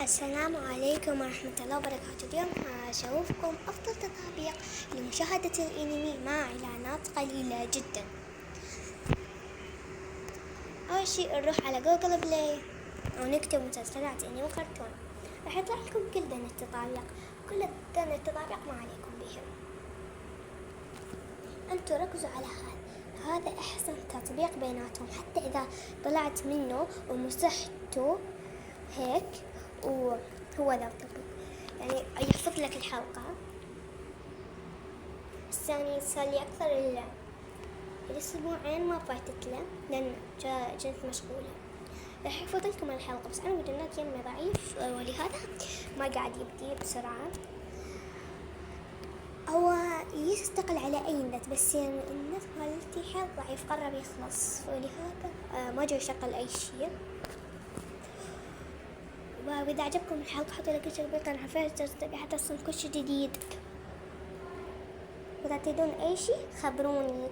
السلام عليكم ورحمة الله وبركاته. اليوم أشوفكم أفضل تطابيق لمشاهدة الأنمي مع إعلانات قليلة جدا. أول شيء نروح على جوجل بلاي ونكتب مسلسلات أنمي وكرتون، راح يطلع لكم كل ذن التطابيق. كل ذن التطابيق ما عليكم بهم، أنتوا ركزوا على هذا أحسن تطبيق بيناتهم. حتى إذا طلعت منه ومسحته هيك وهو ذا التطبيق، يعني يحفظ لك الحلقة. الثاني صار لي أكثر الأسبوعين ما فاتت له لأن كنت مشغولة. راح يحفظ لكم الحلقة، بس أنا إنترنت يمي ضعيف ولهذا ما قاعد يبدي بسرعة. هو يستقل على أي نت، بس يعني النت مالتي حيل ضعيف، قرب يخلص، ولهذا ما جاي يشغل أي شيء. وإذا عجبكم الحلقة حطوا لك تعليق على الفيسبوك حتى تصل كل شيء جديد. وإذا تريدون أي شيء خبروني.